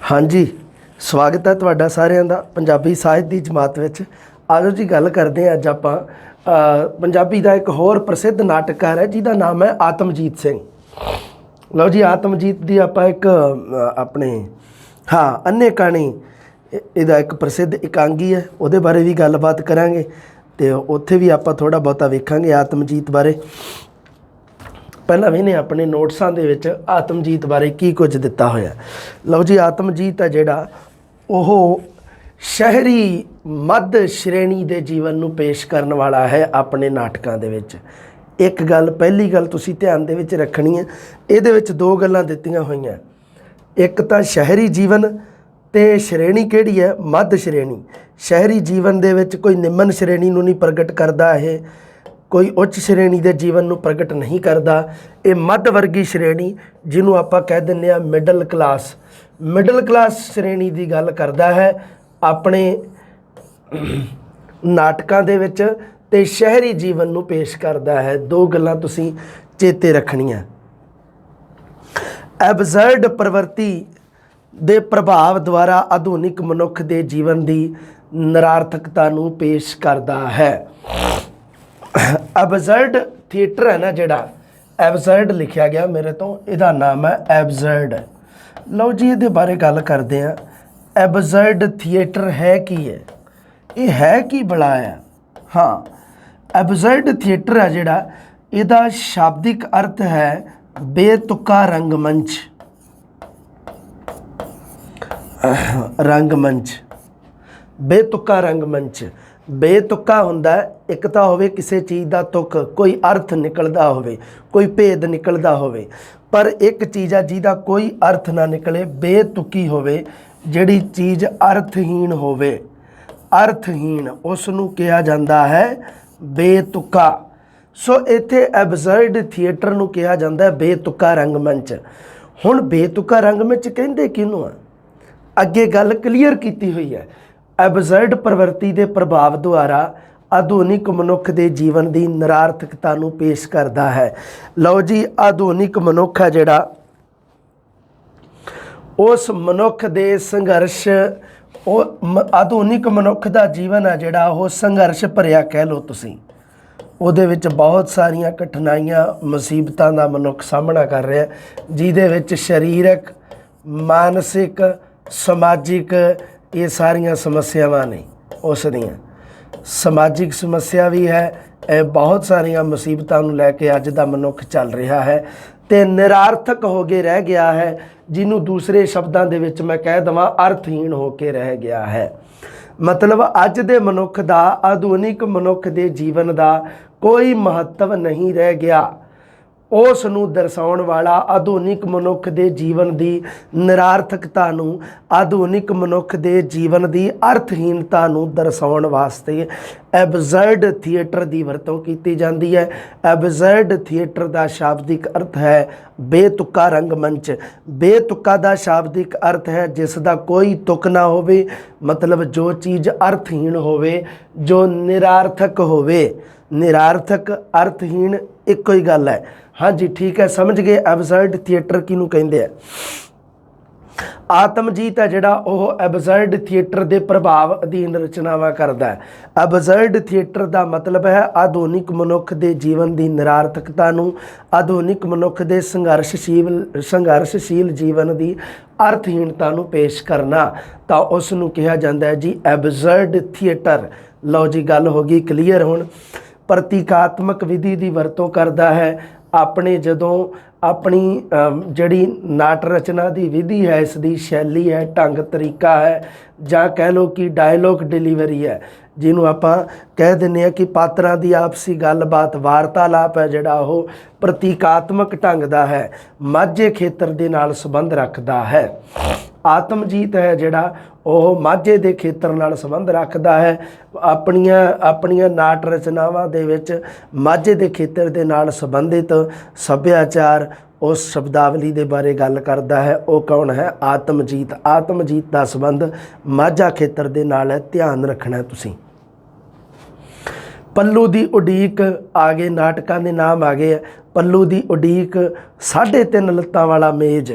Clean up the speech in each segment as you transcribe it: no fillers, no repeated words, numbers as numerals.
हाँ जी, स्वागत है तुहाडा सारिਆਂ ਦਾ पंजाबी ਸਾਹਿਤ ਦੀ जमात ਵਿੱਚ। आजो जी गल करते हैं। अज आपां पंजाबी का एक होर प्रसिद्ध नाटककार है जिहदा नाम है आतमजीत सिंह। लो जी, आतमजीत की आपां एक अपने अन्ने कहानी इहदा एक प्रसिद्ध एकांगी है, उहदे बारे भी गलबात करांगे ते उत्थे भी आपां थोड़ा बहुता वेखांगे आतमजीत बारे। पहला भी ने अपने नोट्सां दे विच आतमजीत बारे की कुछ दिता होया। लो जी, आतमजीत है जिहड़ा ओह शहरी मध श्रेणी के जीवन नूं पेश करन वाला है अपने नाटकां दे विच। एक गल पहली गल तुसीं ध्यान दे विच रखनी है, इहदे विच दो गल्लां दित्तियां होईयां। एक तां शहरी जीवन ते श्रेणी किहड़ी है, मध श्रेणी। शहरी जीवन दे विच कोई निम्न श्रेणी नूं नहीं प्रगट करदा, है कोई उच्च श्रेणी के जीवन नूं प्रगट नहीं करता। ये मध वर्गी श्रेणी जिन्हों आपां कह दिंदे आ मिडल क्लास श्रेणी की गल करता है अपने नाटकां दे विच ते शहरी जीवन नूं पेश करता है। दो गल्लां तुसीं चेते रखणियां। एबजर्ड प्रवृत्ति दे प्रभाव द्वारा आधुनिक मनुख दे जीवन की निरार्थकता नूं पेश करता है। एबजर्ड थिएटर है ना जिहड़ा, एबजर्ड लिखा गया मेरे तो, इहदा नाम है एबजर्ड। लो जी, इहदे बारे गल करते हैं। एबजर्ड थिएटर है की है, ये है की बड़ा है। हाँ, एबजर्ड थिएटर है जिहड़ा, इहदा शाब्दिक अर्थ है बेतुका रंगमंच। रंगमंच, बेतुका रंगमंच। बेतुका हुंदा एक तो होवे किसी चीज़ का तुक, कोई अर्थ निकलता होवे, कोई भेद निकलता होवे, पर एक चीज़ है जिहदा कोई अर्थ ना निकले, बेतुकी होवे, जिहड़ी चीज़ अर्थहीन होवे, अर्थहीन उसनूं कहा जाता है बेतुका। सो इत्थे एबजर्ड थिएटर नूं कहा जाता है बेतुका रंगमंच। हुण बेतुका रंगमंच कहिंदे किहनूं आ, अगे गल क्लीयर की हुई है। एबजर्ड प्रवृत्ति के प्रभाव द्वारा आधुनिक मनुख के जीवन की निरार्थकता नूं पेश करता है। लो जी, आधुनिक मनुख है जिहड़ा, उस मनुख के संघर्ष, आधुनिक मनुख का जीवन है जिहड़ा वो संघर्ष भरिया कह लो तुसीं। उहदे विच बहुत सारियां कठिनाइयां मुसीबतां दा मनुख सामना कर रहा है, जिहदे विच शरीरक, मानसिक, समाजिक ये सारियां समस्यावां ने। उस दियां समाजिक समस्या भी है, बहुत सारियां मुसीबतां नूं लैके अज दा मनुख चल रहा है ते निरार्थक हो के रह गया है, जिन्हों दूसरे शब्दां दे विच मैं कह देवां अर्थहीन हो के रह गया है। मतलब अज दे मनुख दा, आधुनिक मनुख दे जीवन दा कोई महत्व नहीं रह गया। उस नूं दर्शाउण वाला आधुनिक मनुख दे जीवन की निरार्थकता नूं, आधुनिक मनुख दे जीवन की अर्थहीनता नूं दर्शाउण वास्ते एबजर्ड थिएटर की वरतों की जाती है। एबजर्ड थिएटर का शाब्दिक अर्थ है बेतुका रंगमंच। बेतुका का शाब्दिक अर्थ है जिसका कोई तुक ना होवे, मतलब जो चीज़ अर्थहीन होवे, जो निरार्थक होवे। निरार्थक, अर्थहीन एक ही गल है। हाँ जी, ठीक है, समझ गए। एबजर्ड थिएटर किनू कहते हैं। आतमजीत है जिहड़ा ओह एबजर्ड थिएटर के प्रभाव अधीन रचनावां करता है। एबजर्ड थिएटर का मतलब है आधुनिक मनुख के जीवन की निरार्थकता नूं, आधुनिक मनुख के संघर्षशील जीवन की अर्थहीनता नूं पेश करना, तो उसनूं कहा जाता है जी एबजर्ड थिएटर। लो जी, गल हो गई क्लीयर। हुण प्रतीकात्मक विधि की वरतों करता है अपने, जदों अपनी जड़ी नाट रचना की विधि है, इसकी शैली है, ढंग तरीका है, जां कह लो कि डायलॉग डिलीवरी है, जिन्हों आपां कह दिंदे आ कि पात्रां दी आपसी गलबात, वार्तालाप है जिहड़ा वो प्रतीकात्मक ढंग दा है, माझे खेतर दे नाल संबंध रखता है। आतमजीत है जिहड़ा ਉਹ माझे ਦੇ ਖੇਤਰ ਨਾਲ ਸੰਬੰਧ ਰੱਖਦਾ ਹੈ। ਆਪਣੀਆਂ ਨਾਟ ਰਚਨਾਵਾਂ ਦੇ ਵਿੱਚ माझे ਦੇ ਖੇਤਰ ਦੇ ਨਾਲ ਸੰਬੰਧਿਤ ਸੱਭਿਆਚਾਰ, उस शब्दावली के बारे गल करता है। वो कौन है? आतमजीत। आतमजीत का संबंध माझा खेतर के नाल है, ध्यान रखना तुसीं। पल्लू की उड़ीक आ गए, नाटकों के नाम आ गए। पल्लू की उड़ीक, 3.5 लत्तां वाला मेज,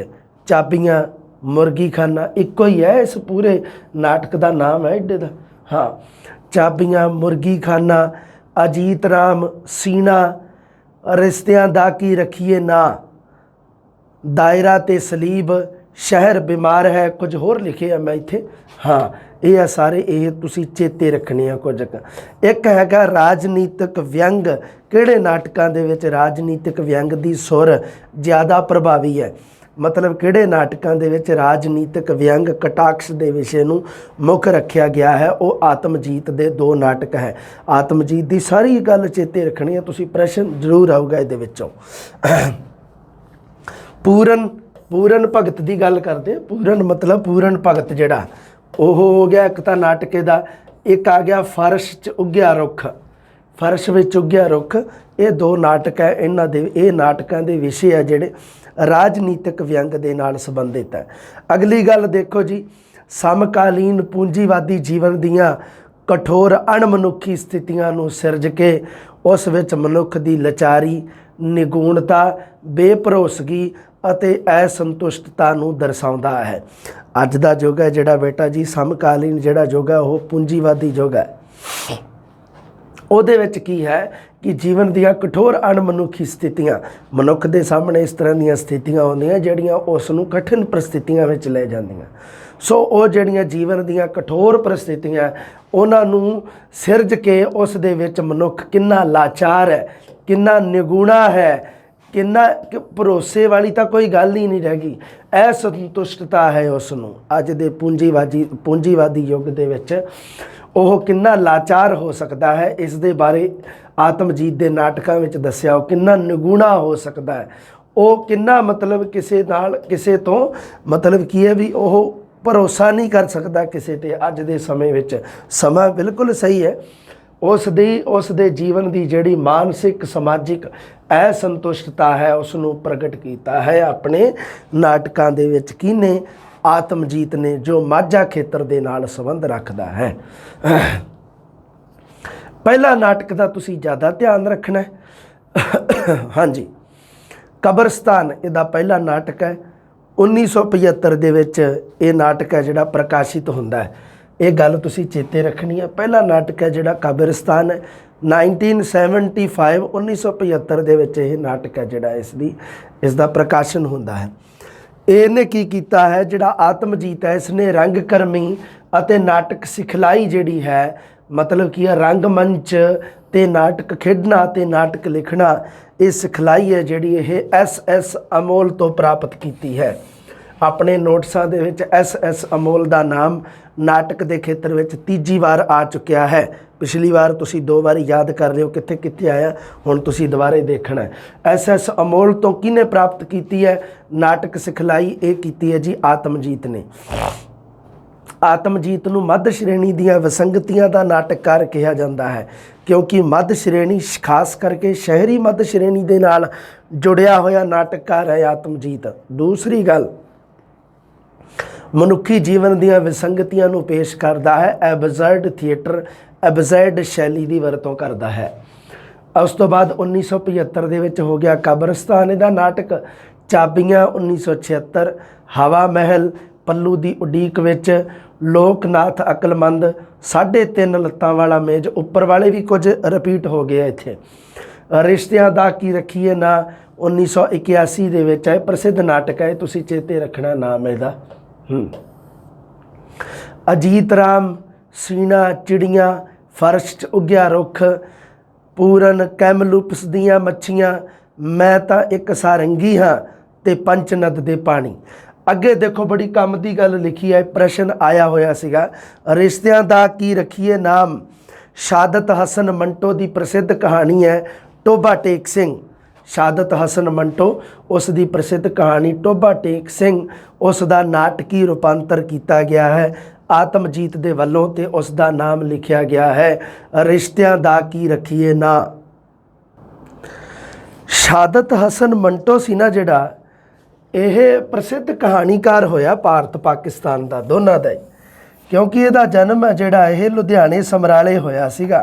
चाबियां मुर्गी खाना इक्को ही है, इस पूरे नाटक का नाम है एडे दा। हाँ, चाबियां, मुर्गी खाना, अजीत राम, सीना, रिश्तियां दा की रखिए ना, दायरा ते सलीब, शहर बीमार है, कुछ होर लिखे है मैं इत्थे। हाँ, ये है सारे, ये तुसी चेते रखने आ कुछ। एक हैगा राजनीतिक व्यंग, किहड़े नाटकां दे विच राजनीतिक व्यंग दी सुर ज़्यादा प्रभावी है, मतलब किहड़े नाटकां दे विच राजनीतिक व्यंग कटाक्ष दे विषय नूं मुख रखिया गया है। वो आत्मजीत दे 2 नाटक है। आत्मजीत दी सारी गल चेते रखनी है, तुसी प्रश्न जरूर आऊगा इहदे विचों। पूरन भगत की गल करते, पूरन मतलब पूरन भगत जिहड़ा ਉਹ हो गया एक तो नाटके का, एक आ गया फर्श च उग्या रुख, फर्श विच उग्या रुख। ये 2 नाटक है, इन्हां दे ये नाटकां दे विषय है जिहड़े राजनीतिक व्यंग दे नाल संबंधित है। अगली गल देखो जी, समकालीन पूंजीवादी जीवन दियां कठोर अणमनुखी स्थितियां नूं सिरज के उस विच मनुख दी लाचारी, निगुणता, बेभरोसगी ਅਤੇ असंतुष्टता ਨੂੰ ਦਰਸਾਉਂਦਾ ਹੈ। ਅੱਜ ਦਾ ਯੁੱਗ ਹੈ ਜਿਹੜਾ ਬੇਟਾ ਜੀ, ਸਮਕਾਲੀਨ ਜਿਹੜਾ ਯੁੱਗ ਹੈ ਉਹ ਪੂੰਜੀਵਾਦੀ ਯੁੱਗ ਹੈ। ਉਹਦੇ ਵਿੱਚ ਕੀ ਹੈ ਕਿ ਜੀਵਨ ਦੀਆਂ ਕਠੋਰ ਅਣਮਨੁੱਖੀ ਸਥਿਤੀਆਂ, ਮਨੁੱਖ ਦੇ ਸਾਹਮਣੇ ਇਸ ਤਰ੍ਹਾਂ ਦੀਆਂ ਸਥਿਤੀਆਂ ਆਉਂਦੀਆਂ ਜਿਹੜੀਆਂ ਉਸ ਨੂੰ ਕਠਿਨ ਪ੍ਰਸਥਿਤੀਆਂ ਵਿੱਚ ਲੈ ਜਾਂਦੀਆਂ। ਸੋ ਉਹ ਜਿਹੜੀਆਂ ਜੀਵਨ ਦੀਆਂ ਕਠੋਰ ਪ੍ਰਸਥਿਤੀਆਂ ਉਹਨਾਂ ਨੂੰ ਸਿਰਜ ਕੇ ਉਸ ਦੇ ਵਿੱਚ ਮਨੁੱਖ ਕਿੰਨਾ ਲਾਚਾਰ ਹੈ, ਕਿੰਨਾ ਨਿਗੁਣਾ ਹੈ, किन्ना भरोसे वाली तो कोई गल ही नहीं रह गई, असंतुष्टता है उसनूं। अज दे पूंजीवादी युग दे विच ओह किन्ना लाचार हो सकता है, इस दे बारे आत्मजीत दे नाटकां विच दस्सिया। किन्ना निगुणा हो सकता है, वो किन्ना मतलब किसे तो मतलब की है भी ओह भरोसा नहीं कर सकता किसे ते। अज दे समय विच समा बिल्कुल सही है, उस दे जीवन की जिहड़ी मानसिक समाजिक असंतुष्टता है उसनूं प्रगट किया है अपने नाटकां दे विच। किने? आत्मजीत ने, जो माझा खेतर दे नाल संबंध रखता है। पहला नाटक का तुसीं ज़्यादा ध्यान रखना है। हाँ जी, कब्रिस्तान इहदा पहला नाटक है। 1975 दे विच ये नाटक है जिहड़ा प्रकाशित हुंदा है। ये गल तुसीं चेते रखनी है। पहला नाटक है जिहड़ा कब्रिस्तान है, 1975 1975 दे विच ये नाटक है जिहड़ा इसदा प्रकाशन हुंदा है। इहने की कीता है, जिहड़ा आत्मजीत है इसने रंगकर्मी अते नाटक सिखलाई जिहड़ी है, मतलब कि रंगमंच ते नाटक खेडना ते नाटक लिखना, ये सिखलाई है जिहड़ी ये SS अमोल तो प्राप्त की है। अपने नोट्सां दे विच SS अमोल का नाम नाटक के खेत्र में 3जी बार आ चुकिया है। पिछली बार तुसी 2 बार याद कर लियो कित्थे कित्थे आया, हुण तुसी दोबारे देखना है। SS अमोल तो किने प्राप्त की है नाटक सिखलाई? ये की है जी आत्मजीत ने। आत्मजीत नूं मध्य श्रेणी दीआं विसंगतियां दा नाटककार कहा जाता है, क्योंकि मध्य श्रेणी खास करके शहरी मध्य श्रेणी दे नाल जुड़िया होया नाटककार है आत्मजीत। दूसरी गल, मनुखी जीवन दीआं विसंगतियां नूं पेश करता है, एबजर्ड थिएटर, एबजर्ड शैली की वरतों करता है। उस तो बाद 1975 दे विच हो गया कब्रिस्तान इहदा नाटक। चाबियां 1976, हवा महल, पल्लू दी उडीक विच, लोकनाथ अकलमंद, 3.5 लत्तां वाला मेज, उपर वाले भी कुछ रिपीट हो गए इत्थे। रिश्तियां दा की रखिए ना 1981 दे विच है, प्रसिद्ध नाटक है, तुसीं चेते रखना नाम इहदा। अजीत राम, सीना, चिड़ियाँ, फर्श च उग्या रुख, पूरन, कैमलूप्स दियां मच्छियां, मैं तां एक सारंगी हाँ ते पंचनद दे पानी। अगे देखो बड़ी कम की गल लिखी है, प्रश्न आया होया सीगा, रिश्तियां दा की रखिए नाम। शादत हसन मंटो की प्रसिद्ध कहानी है टोबा टेक सिंह। शादत हसन मंटो उसकी प्रसिद्ध कहानी टोबा टेक सिंह, उसका नाटकी रूपांतर किया गया है आत्मजीत दे वल्लों ते उसका नाम लिखा गया है रिश्तियां दा की रखिए ना। शादत हसन मंटो सी ना जिहड़ा, यह प्रसिद्ध कहानीकार होया भारत पाकिस्तान का दोनों का ही, क्योंकि इसका जन्म है जिहड़ा यह लुधियाने समराले होया सीगा।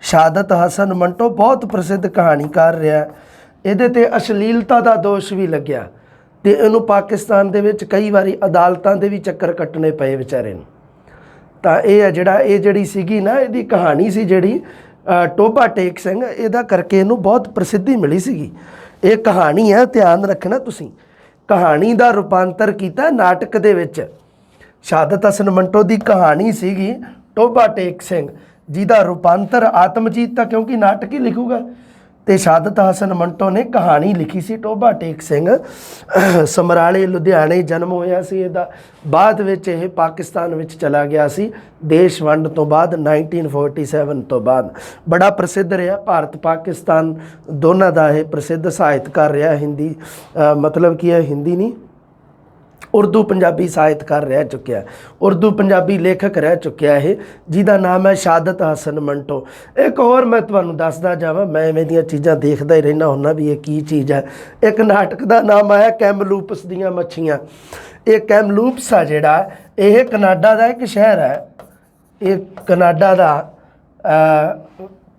शादत हसन मंटो बहुत प्रसिद्ध कहानीकार रहा। ये अश्लीलता का दोष भी लग्या ਤੇ ਇਹਨੂੰ ਪਾਕਿਸਤਾਨ ਦੇ ਵਿੱਚ ਕਈ ਵਾਰੀ ਅਦਾਲਤਾਂ ਦੇ ਵੀ ਚੱਕਰ ਕੱਟਣੇ ਪਏ ਵਿਚਾਰੇ ਨੂੰ। ਤਾਂ ਇਹ ਹੈ ਜਿਹੜਾ ਇਹ ਜਿਹੜੀ ਸੀਗੀ ਨਾ ਇਹਦੀ ਕਹਾਣੀ ਸੀ ਜਿਹੜੀ ਟੋਭਾ ਟੇਕ ਸਿੰਘ, ਇਹਦਾ ਕਰਕੇ ਇਹਨੂੰ ਬਹੁਤ ਪ੍ਰਸਿੱਧੀ ਮਿਲੀ ਸੀਗੀ। ਇਹ ਕਹਾਣੀ ਹੈ, ਧਿਆਨ ਰੱਖਣਾ ਤੁਸੀਂ। ਕਹਾਣੀ ਦਾ ਰੂਪਾਂਤਰ ਕੀਤਾ ਨਾਟਕ ਦੇ ਵਿੱਚ। ਸ਼ਹਾਦਤ ਹਸਨ ਮੰਟੋ ਦੀ ਕਹਾਣੀ ਸੀਗੀ ਟੋਭਾ ਟੇਕ ਸਿੰਘ, ਜਿਹਦਾ ਰੂਪਾਂਤਰ ਆਤਮਜੀਤ ਤਾਂ ਕਿਉਂਕਿ ਨਾਟਕ ਹੀ ਲਿਖੂਗਾ, ਤੇ ਸ਼ਹਾਦਤ ਹਸਨ ਮੰਟੋ ਨੇ ਕਹਾਣੀ ਲਿਖੀ ਸੀ ਟੋਭਾ ਟੇਕ ਸਿੰਘ। ਸਮਰਾਲੇ ਲੁਧਿਆਣੇ ਜਨਮ ਹੋਇਆ ਸੀ ਇਹਦਾ। ਬਾਅਦ ਵਿੱਚ ਇਹ ਪਾਕਿਸਤਾਨ ਵਿੱਚ ਚਲਾ ਗਿਆ ਸੀ ਦੇਸ਼ ਵੰਡ ਤੋਂ ਬਾਅਦ 1947 ਤੋਂ ਬਾਅਦ। ਬੜਾ ਪ੍ਰਸਿੱਧ ਰਿਹਾ, ਭਾਰਤ ਪਾਕਿਸਤਾਨ ਦੋਨਾਂ ਦਾ ਇਹ ਪ੍ਰਸਿੱਧ ਸਾਹਿਤਕਾਰ ਰਿਹਾ। ਹਿੰਦੀ ਮਤਲਬ ਕੀ ਹੈ, ਹਿੰਦੀ ਨਹੀਂ, ਉਰਦੂ ਪੰਜਾਬੀ ਸਾਹਿਤਕਾਰ ਰਹਿ ਚੁੱਕਿਆ, ਉਰਦੂ ਪੰਜਾਬੀ ਲੇਖਕ ਰਹਿ ਚੁੱਕਿਆ ਇਹ, ਜਿਹਦਾ ਨਾਮ ਹੈ ਸ਼ਹਾਦਤ ਹਸਨ ਮੰਟੋ। ਇੱਕ ਹੋਰ ਮੈਂ ਤੁਹਾਨੂੰ ਦੱਸਦਾ ਜਾਵਾਂ, ਮੈਂ ਐਵੇਂ ਦੀਆਂ ਚੀਜ਼ਾਂ ਦੇਖਦਾ ਹੀ ਰਹਿੰਦਾ ਹੁੰਦਾ ਵੀ ਇਹ ਕੀ ਚੀਜ਼ ਹੈ। ਇੱਕ ਨਾਟਕ ਦਾ ਨਾਮ ਆਇਆ ਕੈਮਲੂਪਸ ਦੀਆਂ ਮੱਛੀਆਂ। ਇਹ ਕੈਮਲੂਪਸ ਆ ਜਿਹੜਾ, ਇਹ ਕਨਾਡਾ ਦਾ ਇੱਕ ਸ਼ਹਿਰ ਹੈ। ਇਹ ਕਨਾਡਾ ਦਾ,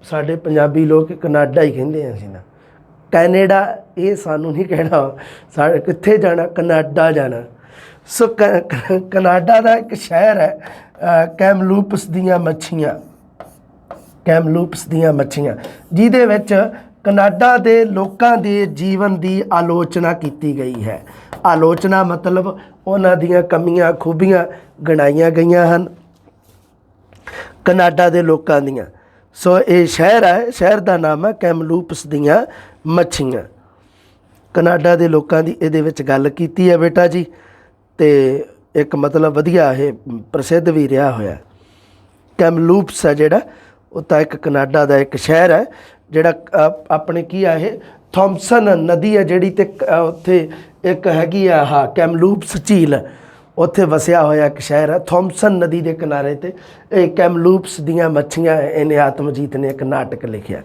ਸਾਡੇ ਪੰਜਾਬੀ ਲੋਕ ਕਨਾਡਾ ਹੀ ਕਹਿੰਦੇ ਆ ਅਸੀਂ ਨਾ, ਕੈਨੇਡਾ ਇਹ ਸਾਨੂੰ ਨਹੀਂ ਕਹਿਣਾ, ਸਾਡੇ ਕਿੱਥੇ ਜਾਣਾ, ਕਨਾਡਾ ਜਾਣਾ। ਸੋ ਕਨਾਡਾ ਦਾ ਇੱਕ ਸ਼ਹਿਰ ਹੈ ਕੈਮਲੂਪਸ ਦੀਆਂ ਮੱਛੀਆਂ, ਕੈਮਲੂਪਸ ਦੀਆਂ ਮੱਛੀਆਂ, ਜਿਹਦੇ ਵਿੱਚ ਕਨਾਡਾ ਦੇ ਲੋਕਾਂ ਦੇ ਜੀਵਨ ਦੀ ਆਲੋਚਨਾ ਕੀਤੀ ਗਈ ਹੈ। ਆਲੋਚਨਾ ਮਤਲਬ ਉਹਨਾਂ ਦੀਆਂ ਕਮੀਆਂ ਖੂਬੀਆਂ ਗਿਣਾਈਆਂ ਗਈਆਂ ਹਨ ਕਨਾਡਾ ਦੇ ਲੋਕਾਂ ਦੀਆਂ। ਸੋ ਇਹ ਸ਼ਹਿਰ ਹੈ, ਸ਼ਹਿਰ ਦਾ ਨਾਮ ਹੈ ਕੈਮਲੂਪਸ ਦੀਆਂ ਮੱਛੀਆਂ। ਕਨਾਡਾ ਦੇ ਲੋਕਾਂ ਦੀ ਇਹਦੇ ਵਿੱਚ ਗੱਲ ਕੀਤੀ ਹੈ ਬੇਟਾ ਜੀ, ਤੇ ਇੱਕ ਮਤਲਬ ਵਧੀਆ ਇਹ ਪ੍ਰਸਿੱਧ ਵੀ ਰਿਹਾ ਹੋਇਆ। ਕੈਮਲੂਪਸ ਹੈ ਜਿਹੜਾ, ਉਹ ਤਾਂ ਇੱਕ ਕਨਾਡਾ ਦਾ ਇੱਕ ਸ਼ਹਿਰ ਹੈ ਜਿਹੜਾ ਆਪਣੇ ਕੀ ਆ, ਇਹ ਥੋਮਸਨ ਨਦੀ ਹੈ ਜਿਹੜੀ, ਤੇ ਉੱਥੇ ਇੱਕ ਹੈਗੀ ਆ ਆਹ ਕੈਮਲੂਪਸ ਝੀਲ, ਉੱਥੇ ਵਸਿਆ ਹੋਇਆ ਇੱਕ ਸ਼ਹਿਰ ਹੈ ਥੋਮਸਨ ਨਦੀ ਦੇ ਕਿਨਾਰੇ 'ਤੇ। ਇਹ ਕੈਮਲੂਪਸ ਦੀਆਂ ਮੱਛੀਆਂ, ਇਹਨੇ ਆਤਮਜੀਤ ਨੇ ਇੱਕ ਨਾਟਕ ਲਿਖਿਆ।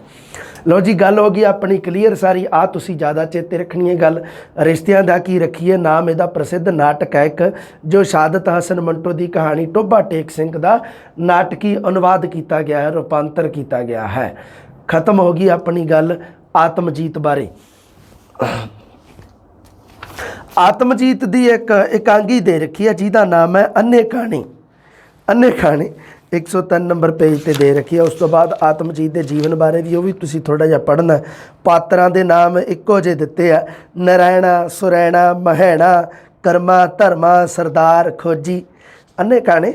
ਲਓ ਜੀ, ਗੱਲ ਹੋ ਗਈ ਆਪਣੀ ਕਲੀਅਰ ਸਾਰੀ। ਆ ਤੁਸੀਂ ਜ਼ਿਆਦਾ ਚੇਤੇ ਰੱਖਣੀ ਹੈ ਗੱਲ। ਰਿਸ਼ਤਿਆਂ ਦਾ ਕੀ ਰੱਖੀਏ ਨਾਮ ਇਹਦਾ ਪ੍ਰਸਿੱਧ ਨਾਟਕ ਹੈ ਇੱਕ, ਜੋ ਸ਼ਹਾਦਤ ਹਸਨ ਮੰਟੋ ਦੀ ਕਹਾਣੀ ਟੋਭਾ ਟੇਕ ਸਿੰਘ ਦਾ ਨਾਟਕੀ ਅਨੁਵਾਦ ਕੀਤਾ ਗਿਆ ਹੈ, ਰੂਪਾਂਤਰ ਕੀਤਾ ਗਿਆ ਹੈ। ਖਤਮ ਹੋ ਗਈ ਆਪਣੀ ਗੱਲ ਆਤਮਜੀਤ ਬਾਰੇ। ਆਤਮਜੀਤ ਦੀ ਇੱਕ ਇਕਾਂਗੀ ਦੇ ਰੱਖੀ ਹੈ ਜਿਹਦਾ ਨਾਮ ਹੈ ਅੰਨੇ ਕਹਾਣੀ। ਅੰਨੇ ਕਹਾਣੀ 103 ਨੰਬਰ ਪੇਜ ਤੇ ਦੇ ਰੱਖੀ ਹੈ। ਉਸ ਤੋਂ ਬਾਅਦ ਆਤਮਜੀਤ ਦੇ ਜੀਵਨ ਬਾਰੇ ਵੀ, ਉਹ ਵੀ ਤੁਸੀਂ ਥੋੜ੍ਹਾ ਜਿਹਾ ਪੜ੍ਹਨਾ। ਪਾਤਰਾਂ ਦੇ ਨਾਮ ਇੱਕੋ ਜਿਹੇ ਦਿੱਤੇ ਆ, ਨਰਾਇਣਾ, ਸੁਰੈਣਾ, ਮਹੈਣਾ, ਕਰਮਾ, ਧਰਮਾ, ਸਰਦਾਰ, ਖੋਜੀ। ਅੰਨੇ ਕਹਾਣੀ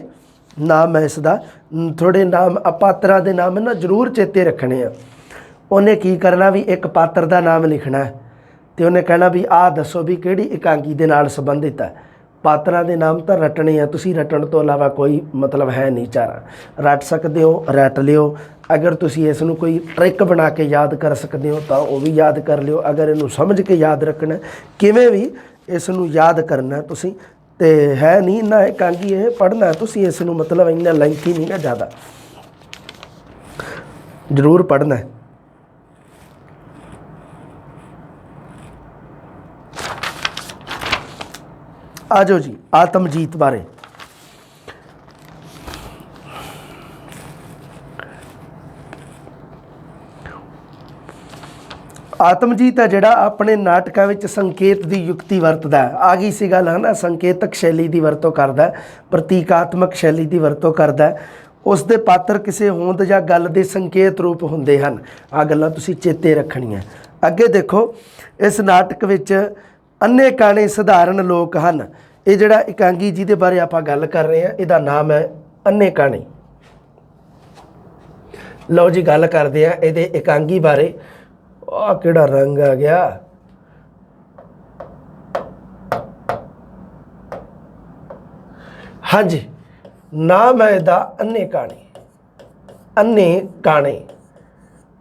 ਨਾਮ ਹੈ ਇਸ ਦਾ। ਥੋੜ੍ਹੇ ਨਾਮ ਪਾਤਰਾਂ ਦੇ ਨਾਮ ਨਾ ਜ਼ਰੂਰ ਚੇਤੇ ਰੱਖਣੇ ਆ। ਉਹਨੇ ਕੀ ਕਰਨਾ ਵੀ ਇੱਕ ਪਾਤਰ ਦਾ ਨਾਮ ਲਿਖਣਾ ਤੇ ਉਹਨੇ ਕਹਿਣਾ ਵੀ ਆਹ ਦੱਸੋ ਵੀ ਕਿਹੜੀ ਇਕਾਂਗੀ ਦੇ ਨਾਲ ਸੰਬੰਧਿਤ ਹੈ। ਪਾਤਰਾਂ ਦੇ ਨਾਮ ਤਾਂ ਰਟਣੇ ਆ, ਤੁਸੀਂ ਰਟਣ ਤੋਂ ਇਲਾਵਾ ਕੋਈ ਮਤਲਬ ਹੈ ਨਹੀਂ ਚਾਰਾ। ਰਟ ਸਕਦੇ ਹੋ, ਰਟ ਲਿਓ। ਅਗਰ ਤੁਸੀਂ ਇਸ ਨੂੰ ਕੋਈ ਟ੍ਰਿਕ ਬਣਾ ਕੇ ਯਾਦ ਕਰ ਸਕਦੇ ਹੋ ਤਾਂ ਉਹ ਵੀ ਯਾਦ ਕਰ ਲਿਓ। ਅਗਰ ਇਹਨੂੰ ਸਮਝ ਕੇ ਯਾਦ ਰੱਖਣਾ, ਕਿਵੇਂ ਵੀ ਇਸ ਨੂੰ ਯਾਦ ਕਰਨਾ ਤੁਸੀਂ, ਤੇ ਹੈ ਨਹੀਂ ਨਾ ਇਕਾਂਗੀ ਇਹ ਪੜ੍ਹਨਾ ਤੁਸੀਂ ਇਸ ਨੂੰ, ਮਤਲਬ ਇੰਨਾ ਲੈਂਥੀ ਨਹੀਂ ਨਾ, ਜ਼ਿਆਦਾ ਜ਼ਰੂਰ ਪੜ੍ਹਨਾ। ਆ ਜਾਓ ਜੀ ਆਤਮਜੀਤ ਬਾਰੇ। ਆਤਮਜੀਤ ਹੈ ਜਿਹੜਾ ਆਪਣੇ ਨਾਟਕਾਂ ਵਿੱਚ ਸੰਕੇਤ ਦੀ ਯੁਕਤੀ ਵਰਤਦਾ ਹੈ। ਆ ਗਈ ਸੀ ਗੱਲ ਹੈ ਨਾ, ਸੰਕੇਤਕ ਸ਼ੈਲੀ ਦੀ ਵਰਤੋਂ ਕਰਦਾ, ਪ੍ਰਤੀਕਾਤਮਕ ਸ਼ੈਲੀ ਦੀ ਵਰਤੋਂ ਕਰਦਾ। ਉਸ ਦੇ ਪਾਤਰ ਕਿਸੇ ਹੋਂਦ ਜਾਂ ਗੱਲ ਦੇ ਸੰਕੇਤ ਰੂਪ ਹੁੰਦੇ ਹਨ। ਆ ਗੱਲਾਂ ਤੁਸੀਂ ਚੇਤੇ ਰੱਖਣੀਆਂ। ਅੱਗੇ ਦੇਖੋ, ਇਸ ਨਾਟਕ ਵਿੱਚ ਅੰਨੇ ਕਾਣੇ ਸਧਾਰਨ ਲੋਕ ਹਨ। ਇਹ ਜਿਹੜਾ ਇਕਾਂਗੀ ਜਿਹਦੇ ਬਾਰੇ ਆਪਾਂ ਗੱਲ ਕਰ ਰਹੇ ਹਾਂ, ਇਹਦਾ ਨਾਮ ਹੈ ਅੰਨੇ ਕਾਣੇ। ਲਓ ਜੀ, ਗੱਲ ਕਰਦੇ ਆ ਇਹਦੇ ਇਕਾਂਗੀ ਬਾਰੇ। ਆਹ ਕਿਹੜਾ ਰੰਗ ਆ ਗਿਆ, ਹਾਂਜੀ, ਨਾਮ ਹੈ ਇਹਦਾ ਅੰਨੇ ਕਾਣੇ। ਅੰਨੇ ਕਾਣੇ,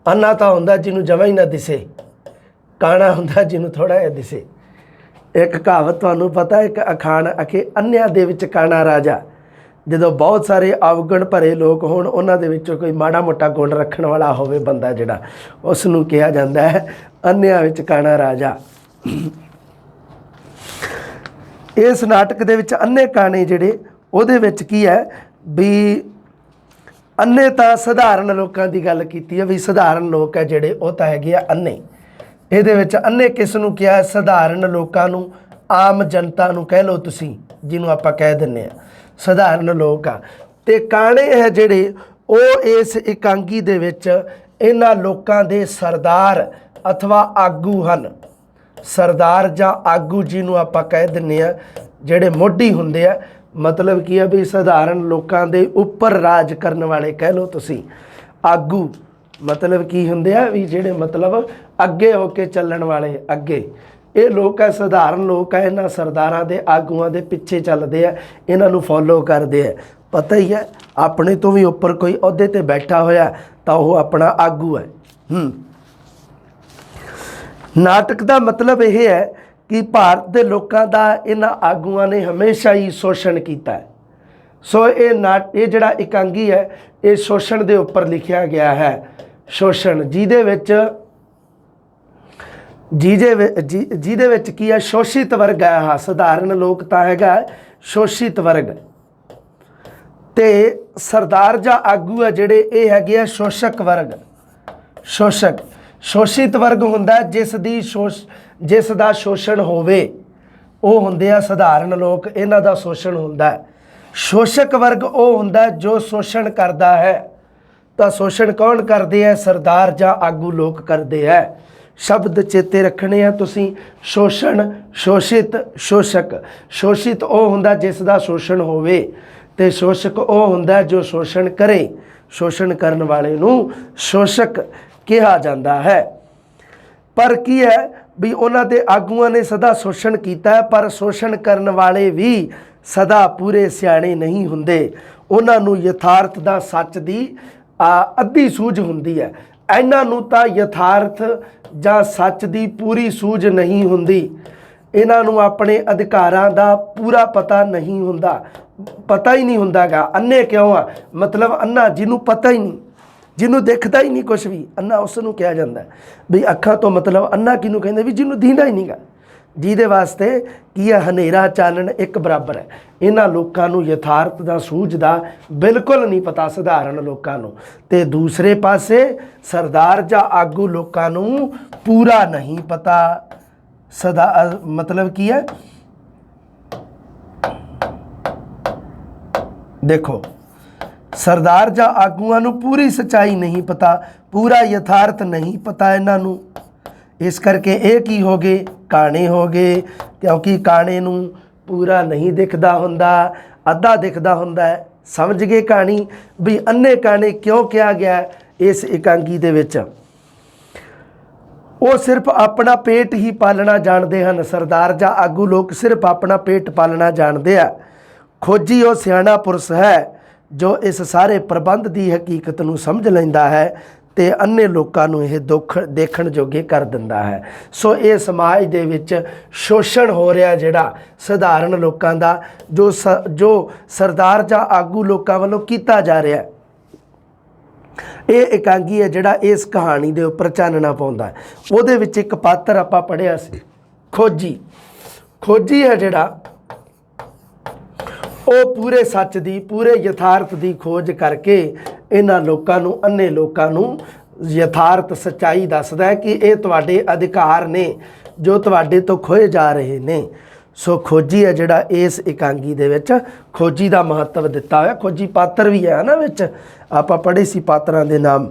ਅੰਨਾ ਤਾਂ ਹੁੰਦਾ ਜਿਹਨੂੰ ਜਮਾਂ ਹੀ ਨਾ ਦਿਸੇ, ਕਾਣਾ ਹੁੰਦਾ ਜਿਹਨੂੰ ਥੋੜ੍ਹਾ ਜਿਹਾ ਦਿਸੇ। ਇੱਕ ਕਹਾਵਤ ਤੁਹਾਨੂੰ ਪਤਾ, ਇੱਕ ਅਖਾਣ ਅਖੇ ਅੰਨਿਆਂ ਦੇ ਵਿੱਚ ਕਾਣਾ ਰਾਜਾ। ਜਦੋਂ ਬਹੁਤ ਸਾਰੇ ਅਵਗੁਣ ਭਰੇ ਲੋਕ ਹੋਣ, ਉਹਨਾਂ ਦੇ ਵਿੱਚੋਂ ਕੋਈ ਮਾੜਾ ਮੋਟਾ ਗੁਣ ਰੱਖਣ ਵਾਲਾ ਹੋਵੇ ਬੰਦਾ ਜਿਹੜਾ, ਉਸ ਨੂੰ ਕਿਹਾ ਜਾਂਦਾ ਹੈ ਅੰਨਿਆਂ ਵਿੱਚ ਕਾਣਾ ਰਾਜਾ। ਇਸ ਨਾਟਕ ਦੇ ਵਿੱਚ ਅੰਨੇ ਕਾਣੇ ਜਿਹੜੇ, ਉਹਦੇ ਵਿੱਚ ਕੀ ਹੈ ਵੀ ਅੰਨੇ ਤਾਂ ਸਧਾਰਨ ਲੋਕਾਂ ਦੀ ਗੱਲ ਕੀਤੀ ਹੈ ਵੀ ਸਧਾਰਨ ਲੋਕ ਹੈ ਜਿਹੜੇ, ਉਹ ਤਾਂ ਹੈਗੇ ਆ ਅੰਨੇ। ਇਹਦੇ ਵਿੱਚ ਅੰਨੇ ਕਿਸ ਨੂੰ ਕਿਹਾ? ਸਧਾਰਨ ਲੋਕਾਂ ਨੂੰ ਆਮ ਜਨਤਾ ਨੂੰ ਕਹਿ ਲਓ ਤੁਸੀਂ, ਜਿਹਨੂੰ ਆਪਾਂ ਕਹਿ ਦਿੰਦੇ ਆ ਸਧਾਰਨ ਲੋਕ ਆ। ਤੇ ਕਾਣੇ ਹੈ ਜਿਹੜੇ ਉਹ ਇਸ ਇਕਾਂਗੀ ਦੇ ਵਿੱਚ ਇਹਨਾਂ ਲੋਕਾਂ ਦੇ ਸਰਦਾਰ ਅਥਵਾ ਆਗੂ ਹਨ। ਸਰਦਾਰ ਜਾਂ ਆਗੂ ਜਿਹਨੂੰ ਆਪਾਂ ਕਹਿ ਦਿੰਦੇ ਆ, ਜਿਹੜੇ ਮੋਢੀ ਹੁੰਦੇ ਆ। ਮਤਲਬ ਕੀ ਆ ਵੀ ਸਧਾਰਨ ਲੋਕਾਂ ਦੇ ਉੱਪਰ ਰਾਜ ਕਰਨ ਵਾਲੇ ਕਹਿ ਲਓ ਤੁਸੀਂ। ਆਗੂ ਮਤਲਬ ਕੀ ਹੁੰਦੇ ਆ ਵੀ ਜਿਹੜੇ ਮਤਲਬ ਅੱਗੇ ਹੋ ਕੇ ਚੱਲਣ ਵਾਲੇ, ਅੱਗੇ ਇਹ ਲੋਕ ਹੈ, ਸਧਾਰਨ ਲੋਕ ਹੈ। ਇਹਨਾਂ ਸਰਦਾਰਾਂ ਦੇ ਆਗੂਆਂ ਦੇ ਪਿੱਛੇ ਚੱਲਦੇ ਆ, ਇਹਨਾਂ ਨੂੰ ਫੋਲੋ ਕਰਦੇ ਆ। ਪਤਾ ਹੀ ਹੈ ਆਪਣੇ ਤੋਂ ਵੀ ਉੱਪਰ ਕੋਈ ਅਹੁਦੇ ਤੇ ਬੈਠਾ ਹੋਇਆ ਤਾਂ ਉਹ ਆਪਣਾ ਆਗੂ ਹੈ। ਨਾਟਕ ਦਾ ਮਤਲਬ ਇਹ ਹੈ ਕਿ ਭਾਰਤ ਦੇ ਲੋਕਾਂ ਦਾ ਇਹਨਾਂ ਆਗੂਆਂ ਨੇ ਹਮੇਸ਼ਾ ਹੀ ਸ਼ੋਸ਼ਣ ਕੀਤਾ ਹੈ। ਸੋ ਇਹ ਜਿਹੜਾ ਇਕਾਂਗੀ ਹੈ ਇਹ ਸ਼ੋਸ਼ਣ ਦੇ ਉੱਪਰ ਲਿਖਿਆ ਗਿਆ ਹੈ। ਸ਼ੋਸ਼ਣ ਜਿਹਦੇ ਵਿੱਚ ਕੀ ਹੈ, ਸ਼ੋਸ਼ਿਤ ਵਰਗ ਹੈ। ਹਾਂ, ਸਧਾਰਨ ਲੋਕ ਤਾਂ ਹੈਗਾ ਸ਼ੋਸ਼ਿਤ ਵਰਗ, ਤੇ ਸਰਦਾਰ ਜਾਂ ਆਗੂ ਹੈ ਜਿਹੜੇ ਇਹ ਹੈਗੇ ਆ ਸ਼ੋਸ਼ਕ ਵਰਗ। ਸ਼ੋਸ਼ਿਤ ਵਰਗ ਹੁੰਦਾ ਜਿਸ ਦਾ ਸ਼ੋਸ਼ਣ ਹੋਵੇ, ਉਹ ਹੁੰਦੇ ਆ ਸਧਾਰਨ ਲੋਕ, ਇਹਨਾਂ ਦਾ ਸ਼ੋਸ਼ਣ ਹੁੰਦਾ ਹੈ। ਸ਼ੋਸ਼ਕ ਵਰਗ ਉਹ ਹੁੰਦਾ ਜੋ ਸ਼ੋਸ਼ਣ ਕਰਦਾ ਹੈ। ਤਾਂ ਸ਼ੋਸ਼ਣ ਕੌਣ ਕਰਦੇ ਹੈ? ਸਰਦਾਰ ਜਾਂ ਆਗੂ ਲੋਕ ਕਰਦੇ ਹੈ। ਸ਼ਬਦ ਚੇਤੇ ਰੱਖਣੇ ਆ ਤੁਸੀਂ। ਸ਼ੋਸ਼ਣ, ਸ਼ੋਸ਼ਿਤ, ਸ਼ੋਸ਼ਕ। ਸ਼ੋਸ਼ਿਤ ਉਹ ਹੁੰਦਾ ਜਿਸ ਦਾ ਸ਼ੋਸ਼ਣ ਹੋਵੇ, ਤੇ ਸ਼ੋਸ਼ਕ ਉਹ ਹੁੰਦਾ ਜੋ ਸ਼ੋਸ਼ਣ ਕਰੇ। ਸ਼ੋਸ਼ਣ ਕਰਨ ਵਾਲੇ ਨੂੰ ਸ਼ੋਸ਼ਕ ਕਿਹਾ ਜਾਂਦਾ ਹੈ। ਪਰ ਕੀ ਹੈ ਵੀ ਉਹਨਾਂ ਦੇ ਆਗੂਆਂ ਨੇ ਸਦਾ ਸ਼ੋਸ਼ਣ ਕੀਤਾ ਹੈ, ਪਰ ਸ਼ੋਸ਼ਣ ਕਰਨ ਵਾਲੇ ਵੀ ਸਦਾ ਪੂਰੇ ਸਿਆਣੇ ਨਹੀਂ ਹੁੰਦੇ। ਉਹਨਾਂ ਨੂੰ ਯਥਾਰਥ ਦਾ, ਸੱਚ ਦੀ ਅੱਧੀ ਸੂਝ ਹੁੰਦੀ ਹੈ। ਇਹਨਾਂ ਨੂੰ ਤਾਂ ਯਥਾਰਥ ਜਾਂ ਸੱਚ ਦੀ ਪੂਰੀ ਸੂਝ ਨਹੀਂ ਹੁੰਦੀ। ਇਹਨਾਂ ਨੂੰ ਆਪਣੇ ਅਧਿਕਾਰਾਂ ਦਾ ਪੂਰਾ ਪਤਾ ਨਹੀਂ ਹੁੰਦਾ, ਪਤਾ ਹੀ ਨਹੀਂ ਹੁੰਦਾਗਾ। ਅੰਨੇ ਕਿਉਂ ਆ? ਮਤਲਬ ਅੰਨਾ ਜਿਹਨੂੰ ਪਤਾ ਹੀ ਨਹੀਂ, ਜਿਹਨੂੰ ਦਿਖਦਾ ਹੀ ਨਹੀਂ ਕੁਛ ਵੀ, ਅੰਨਾ ਉਸ ਨੂੰ ਕਿਹਾ ਜਾਂਦਾ ਵੀ ਅੱਖਾਂ ਤੋਂ ਮਤਲਬ ਅੰਨਾ ਕਿਹਨੂੰ ਕਹਿੰਦੇ? ਵੀ ਜਿਹਨੂੰ ਦੀਂਦਾ ਹੀ ਨਹੀਂਗਾ, ਜਿਹਦੇ ਵਾਸਤੇ ਕੀ ਹੈ, ਹਨੇਰਾ ਚਾਨਣ ਇੱਕ ਬਰਾਬਰ ਹੈ। ਇਹਨਾਂ ਲੋਕਾਂ ਨੂੰ ਯਥਾਰਥ ਦਾ, ਸੂਝ ਦਾ ਬਿਲਕੁਲ ਨਹੀਂ ਪਤਾ, ਸਧਾਰਨ ਲੋਕਾਂ ਨੂੰ। ਤੇ ਦੂਸਰੇ ਪਾਸੇ ਸਰਦਾਰ ਜਾਂ ਆਗੂ ਲੋਕਾਂ ਨੂੰ ਪੂਰਾ ਨਹੀਂ ਪਤਾ। ਮਤਲਬ ਕੀ ਹੈ, ਦੇਖੋ, ਸਰਦਾਰ ਜਾਂ ਆਗੂਆਂ ਨੂੰ ਪੂਰੀ ਸੱਚਾਈ ਨਹੀਂ ਪਤਾ, ਪੂਰਾ ਯਥਾਰਥ ਨਹੀਂ ਪਤਾ ਇਹਨਾਂ ਨੂੰ। ਇਸ ਕਰਕੇ ਇਹ ਕੀ ਹੋ ਗਏ? ਕਾਣੇ ਹੋ ਗਏ, ਕਿਉਂਕਿ ਕਾਣੇ ਨੂੰ ਪੂਰਾ ਨਹੀਂ ਦਿਖਦਾ ਹੁੰਦਾ, ਅੱਧਾ ਦਿਖਦਾ ਹੁੰਦਾ ਹੈ। ਸਮਝ ਗਏ ਕਹਾਣੀ ਵੀ ਅੰਨੇ ਕਾਣੇ ਕਿਉਂ ਕਿਹਾ ਗਿਆ ਇਸ ਇਕਾਂਗੀ ਦੇ ਵਿੱਚ? ਉਹ ਸਿਰਫ ਆਪਣਾ ਪੇਟ ਹੀ ਪਾਲਣਾ ਜਾਣਦੇ ਹਨ। ਸਰਦਾਰ ਜਾਂ ਆਗੂ ਲੋਕ ਸਿਰਫ ਆਪਣਾ ਪੇਟ ਪਾਲਣਾ ਜਾਣਦੇ ਆ। ਖੋਜੀ ਉਹ ਸਿਆਣਾ ਪੁਰਸ਼ ਹੈ ਜੋ ਇਸ ਸਾਰੇ ਪ੍ਰਬੰਧ ਦੀ ਹਕੀਕਤ ਨੂੰ ਸਮਝ ਲੈਂਦਾ ਹੈ ਤੇ ਅੰਨੇ ਲੋਕਾਂ ਨੂੰ ਇਹ ਦੁੱਖ ਦੇਖਣ ਜੋਗੇ ਕਰ ਦਿੰਦਾ ਹੈ। ਸੋ ਇਹ ਸਮਾਜ ਦੇ ਵਿੱਚ ਸ਼ੋਸ਼ਣ ਹੋ ਰਿਹਾ ਜਿਹੜਾ ਸਧਾਰਨ ਲੋਕਾਂ ਦਾ, ਜੋ ਸਰਦਾਰ ਜਾਂ ਆਗੂ ਲੋਕਾਂ ਵੱਲੋਂ ਕੀਤਾ ਜਾ ਰਿਹਾ, ਇਹ ਇਕਾਂਗੀ ਹੈ ਜਿਹੜਾ ਇਸ ਕਹਾਣੀ ਦੇ ਉੱਪਰ ਚਾਨਣਾ ਪਾਉਂਦਾ। ਉਹਦੇ ਵਿੱਚ ਇੱਕ ਪਾਤਰ ਆਪਾਂ ਪੜ੍ਹਿਆ ਸੀ, ਖੋਜੀ। ਖੋਜੀ ਹੈ ਜਿਹੜਾ ਉਹ ਪੂਰੇ ਸੱਚ ਦੀ, ਪੂਰੇ ਯਥਾਰਥ ਦੀ ਖੋਜ ਕਰਕੇ ਇਹਨਾਂ ਲੋਕਾਂ ਨੂੰ, ਅੰਨੇ ਲੋਕਾਂ ਨੂੰ ਯਥਾਰਥ ਸੱਚਾਈ ਦੱਸਦਾ ਹੈ ਕਿ ਇਹ ਤੁਹਾਡੇ ਅਧਿਕਾਰ ਨੇ ਜੋ ਤੁਹਾਡੇ ਤੋਂ ਖੋਏ ਜਾ ਰਹੇ ਨੇ। ਸੋ ਖੋਜੀ ਹੈ ਜਿਹੜਾ ਇਸ ਇਕਾਂਗੀ ਦੇ ਵਿੱਚ ਖੋਜੀ ਦਾ ਮਹੱਤਵ ਦਿੱਤਾ ਹੋਇਆ। ਖੋਜੀ ਪਾਤਰ ਵੀ ਹੈ ਨਾ ਵਿੱਚ, ਆਪਾਂ ਪੜ੍ਹੇ ਸੀ ਪਾਤਰਾਂ ਦੇ ਨਾਮ।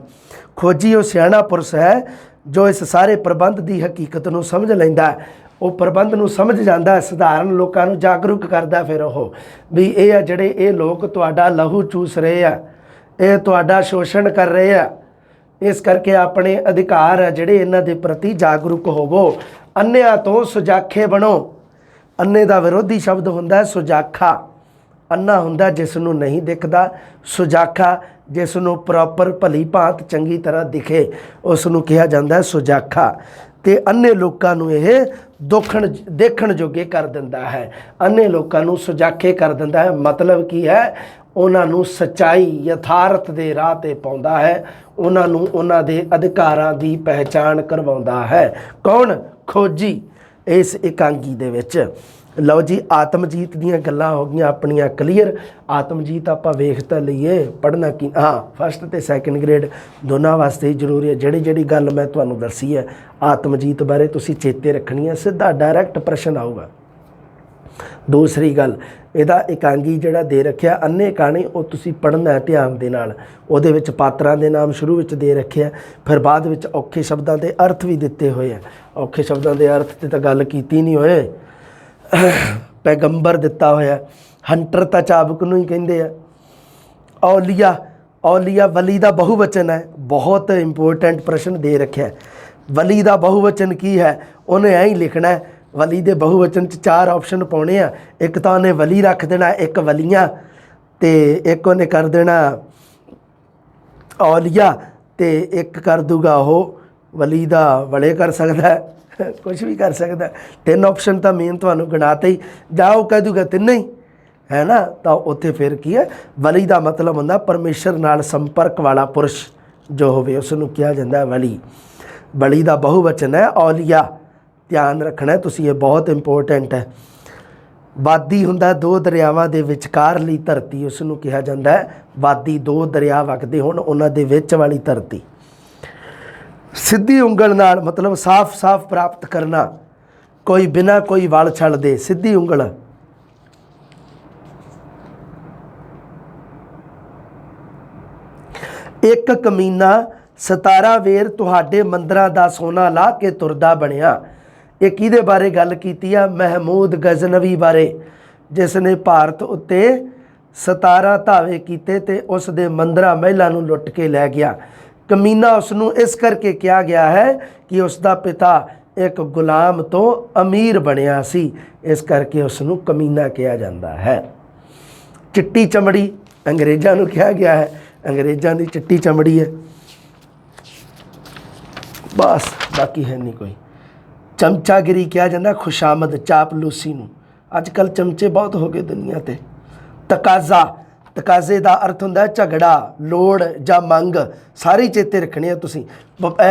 ਖੋਜੀ ਉਹ ਸਿਆਣਾ ਪੁਰਸ਼ ਹੈ ਜੋ ਇਸ ਸਾਰੇ ਪ੍ਰਬੰਧ ਦੀ ਹਕੀਕਤ ਨੂੰ ਸਮਝ ਲੈਂਦਾ। ਉਹ ਪ੍ਰਬੰਧ ਨੂੰ ਸਮਝ ਜਾਂਦਾ, ਸਧਾਰਨ ਲੋਕਾਂ ਨੂੰ ਜਾਗਰੂਕ ਕਰਦਾ। ਫਿਰ ਉਹ ਵੀ ਇਹ ਆ ਜਿਹੜੇ ਇਹ ਲੋਕ ਤੁਹਾਡਾ ਲਹੂ ਚੂਸ ਰਹੇ ਆ, ਇਹ ਤੁਹਾਡਾ ਸ਼ੋਸ਼ਣ ਕਰ ਰਹੇ ਆ, ਇਸ ਕਰਕੇ ਆਪਣੇ ਅਧਿਕਾਰ ਆ ਜਿਹੜੇ ਇਹਨਾਂ ਦੇ ਪ੍ਰਤੀ ਜਾਗਰੂਕ ਹੋਵੋ। ਅੰਨਿਆਂ ਤੋਂ ਸੁਜਾਖੇ ਬਣੋ। ਅੰਨੇ ਦਾ ਵਿਰੋਧੀ ਸ਼ਬਦ ਹੁੰਦਾ ਸੁਜਾਖਾ। ਅੰਨਾ ਹੁੰਦਾ ਜਿਸ ਨੂੰ ਨਹੀਂ ਦਿਖਦਾ, ਸੁਜਾਖਾ ਜਿਸ ਨੂੰ ਪ੍ਰੋਪਰ ਭਲੀ ਭਾਂਤ ਚੰਗੀ ਤਰ੍ਹਾਂ ਦਿਖੇ, ਉਸ ਨੂੰ ਕਿਹਾ ਜਾਂਦਾ ਸੁਜਾਖਾ। ਤੇ ਅੰਨੇ ਲੋਕਾਂ ਨੂੰ ਇਹ ਦੇਖਣ ਜੋਗੇ ਕਰ ਦਿੰਦਾ ਹੈ, ਅੰਨੇ ਲੋਕਾਂ ਨੂੰ ਸੁਜਾਖੇ ਕਰ ਦਿੰਦਾ ਹੈ। ਮਤਲਬ ਕੀ ਹੈ? ਉਹਨਾਂ ਨੂੰ ਸੱਚਾਈ, ਯਥਾਰਥ ਦੇ ਰਾਹ 'ਤੇ ਪਾਉਂਦਾ ਹੈ, ਉਹਨਾਂ ਨੂੰ ਉਹਨਾਂ ਦੇ ਅਧਿਕਾਰਾਂ ਦੀ ਪਹਿਚਾਣ ਕਰਵਾਉਂਦਾ ਹੈ। ਕੌਣ? ਖੋਜੀ ਇਸ ਇਕਾਂਗੀ ਦੇ ਵਿੱਚ। ਲਓ ਜੀ, ਆਤਮਜੀਤ ਦੀਆਂ ਗੱਲਾਂ ਹੋ ਗਈਆਂ ਆਪਣੀਆਂ ਕਲੀਅਰ। ਆਤਮਜੀਤ ਆਪਾਂ ਵੇਖ ਤਾਂ ਲਈਏ, ਪੜ੍ਹਨਾ ਕੀ, ਹਾਂ ਫਸਟ ਤੇ ਸੈਕੰਡ ਗ੍ਰੇਡ ਦੋਨਾਂ ਵਾਸਤੇ ਹੀ ਜ਼ਰੂਰੀ ਹੈ। ਜਿਹੜੀ ਗੱਲ ਮੈਂ ਤੁਹਾਨੂੰ ਦੱਸੀ ਹੈ ਆਤਮਜੀਤ ਬਾਰੇ ਤੁਸੀਂ ਚੇਤੇ ਰੱਖਣੀ ਹੈ। ਸਿੱਧਾ ਡਾਇਰੈਕਟ ਪ੍ਰਸ਼ਨ ਆਊਗਾ। दूसरी गल ਇਹਦਾ ਇਕਾਂਗੀ ਜਿਹੜਾ ਦੇ ਰੱਖਿਆ ਅੰਨੇ ਕਾਣੇ ਉਹ ਤੁਸੀਂ ਪੜ੍ਹਨਾ ਹੈ ਧਿਆਨ ਦੇ ਨਾਲ। ਉਹਦੇ ਵਿੱਚ ਪਾਤਰਾਂ ਦੇ ਨਾਮ ਸ਼ੁਰੂ ਵਿੱਚ ਦੇ ਰੱਖਿਆ, ਫਿਰ ਬਾਅਦ ਵਿੱਚ ਔਖੇ ਸ਼ਬਦਾਂ ਦੇ ਅਰਥ ਵੀ ਦਿੱਤੇ ਹੋਏ ਆ। ਔਖੇ ਸ਼ਬਦਾਂ ਦੇ ਅਰਥ 'ਤੇ ਤਾਂ ਗੱਲ ਕੀਤੀ ਨਹੀਂ ਹੋਏ। ਪੈਗੰਬਰ ਦਿੱਤਾ ਹੋਇਆ, ਹੰਟਰ ਤਾਂ ਚਾਬਕ ਨੂੰ ਹੀ ਕਹਿੰਦੇ ਆ। ਔਲੀਆ, ਔਲੀਆ ਵਲੀ ਦਾ ਬਹੁਵਚਨ ਹੈ। ਬਹੁਤ ਇੰਪੋਰਟੈਂਟ ਪ੍ਰਸ਼ਨ ਦੇ ਰੱਖਿਆ, ਵਲੀ ਦਾ ਬਹੁਵਚਨ ਕੀ ਹੈ? ਉਹਨੇ ਐਂ ਹੀ ਲਿਖਣਾ ਹੈ, वली दे बहुवचन च 4 ऑप्शन पाने आ। एक तो उन्हें वली रख देना, एक वलियाँ, तो एक उन्हें कर देना औलिया, तो एक कर दूगा वो वली दा वले कर सकता है, कुछ भी कर सकता है। 3 ऑप्शन तो मेन तो गिनाते ही जाओ, कह दूगा 3 ही है ना। तो उत्थे फिर की है, वली का मतलब होंदा परमेश्वर नाल संपर्क वाला पुरुष जो होवे उसनूं कहा जाता है वली। वली का बहुवचन है औलिया, ध्यान रखना है तुसी, ये बहुत इंपोर्टेंट है। वादी हुंदा 2 दरियावां दे विचकारली धरती, उसनूं कहा जाता है वादी। 2 दरिया वगदे होण उन्हां दे विच वाली धरती। सीधी उंगल नाल मतलब साफ साफ प्राप्त करना, कोई बिना कोई वल छड़ दे, सीधी उंगल। एक कमीना 17 वेर तुहाडे मंदिरां दा सोना ला के तुरदा बनिया। ਇਹ ਕਿਹਦੇ ਬਾਰੇ ਗੱਲ ਕੀਤੀ ਆ? ਮਹਿਮੂਦ ਗਜ਼ਨਵੀ ਬਾਰੇ, ਜਿਸ ਨੇ ਭਾਰਤ ਉੱਤੇ 17 ਧਾਵੇ ਕੀਤੇ ਤੇ ਉਸ ਦੇ ਮੰਦਰਾਂ ਮਹਿਲਾਂ ਨੂੰ ਲੁੱਟ ਕੇ ਲੈ ਗਿਆ। ਕਮੀਨਾ ਉਸ ਨੂੰ ਇਸ ਕਰਕੇ ਕਿਹਾ ਗਿਆ ਹੈ ਕਿ ਉਸ ਦਾ ਪਿਤਾ ਇੱਕ ਗੁਲਾਮ ਤੋਂ ਅਮੀਰ ਬਣਿਆ ਸੀ, ਇਸ ਕਰਕੇ ਉਸ ਨੂੰ ਕਮੀਨਾ ਕਿਹਾ ਜਾਂਦਾ ਹੈ। ਚਿੱਟੀ ਚਮੜੀ ਅੰਗਰੇਜ਼ਾਂ ਨੂੰ ਕਿਹਾ ਗਿਆ ਹੈ, ਅੰਗਰੇਜ਼ਾਂ ਦੀ ਚਿੱਟੀ ਚਮੜੀ ਹੈ ਬਸ, ਬਾਕੀ ਹੈ ਨਹੀਂ ਕੋਈ। चमचागिरी कहा जाता खुशामद, चापलूसी नूं। अजकल चमचे बहुत हो गए दुनिया ते। तकाजा, तकाजे का अर्थ होंदा झगड़ा, लोड़ जां मंग, सारी चेते रखनी है तुसीं।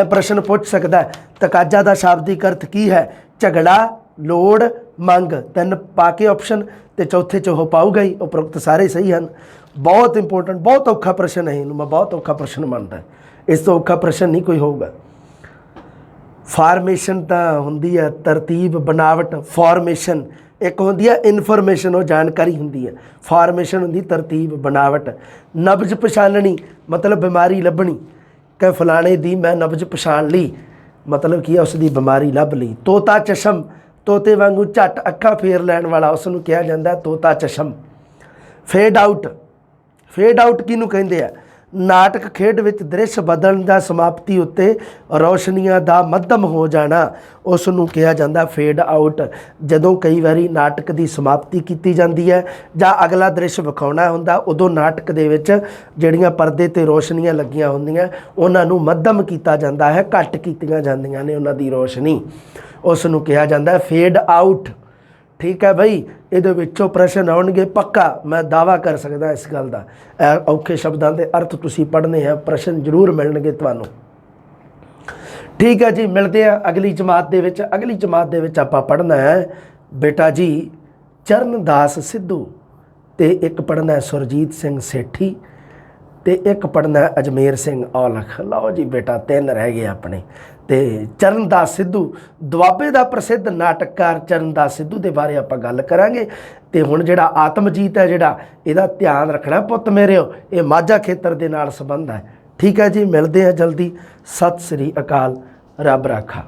प्रश्न पूछ सकता है तकाजा का शाब्दिक अर्थ की है? झगड़ा, लोड़, मंग। 3 पा के ऑप्शन तो चौथे च हो पाऊगा ही, उपरोक्त सारे सही हैं। बहुत इंपोर्टेंट, बहुत औखा प्रश्न है, इनू मैं बहुत औखा प्रश्न मानता। इस तो औखा प्रश्न नहीं कोई होगा। फार्मेशन तो होंदी है तरतीब, बनावट। फॉर्मेशन एक होंदी है इनफॉर्मेशन, वो जानकारी होंदी है। फार्मेशन होंदी तरतीब, बनावट। नब्ज पछाणनी मतलब बीमारी लभनी, कि फलाने दी मैं नब्ज पछाण ली, मतलब की उसकी बीमारी लभ ली। तोता चशम, तोते वांगू झट अखा फेर लैण वाला, उसनूं कहा जाता है तोता चशम। फेड आउट, फेड आउट किहनूं कहंदे आ? नाटक खेड विच दृश्य बदलण दा समाप्ति उत्ते रोशनियां दा मध्यम हो जाना, उसनूं कहा जाता फेड आउट। जदों कई बारी नाटक की समाप्ति की जाती है जां अगला दृश्य विखाउणा हुंदा, उदों नाटक दे विच जिहड़ियां परदे ते रोशनियां लगियां हुंदियां उन्हां नूं मध्यम कीता जाता है, घट कीतियां जांदियां ने उन्हां दी रोशनी, उसनूं कहा जाता है फेड आउट। ठीक है बई, ये विचों प्रश्न आउणगे पक्का, मैं दावा कर सकदा इस गल दा। औखे शब्दां दे अर्थ तुसीं पढ़ने हैं, प्रश्न जरूर मिलणगे तुहानूं। ठीक है जी, मिलते हैं अगली जमात दे विच। अगली जमात दे विच आपां पढ़ना है बेटा जी चरणदास सिद्धू, ते एक पढ़ना है सुरजीत सिंह सेठी, ते एक पढ़ना है अजमेर सिंह औलख। लो जी बेटा 3 रह गए अपने। तो चरणदास सिद्धू दुआबे का प्रसिद्ध नाटककार चरणदास सिद्धू के बारे आप गल करांगे। तो हुण जिहड़ा आत्मजीत है जिहड़ा इहदा ध्यान रखना पुत्त मेरे, ये माझा खेतर दे नाल संबंध है। ठीक है जी, मिलते हैं जल्दी। सत श्री अकाल, रब राखा।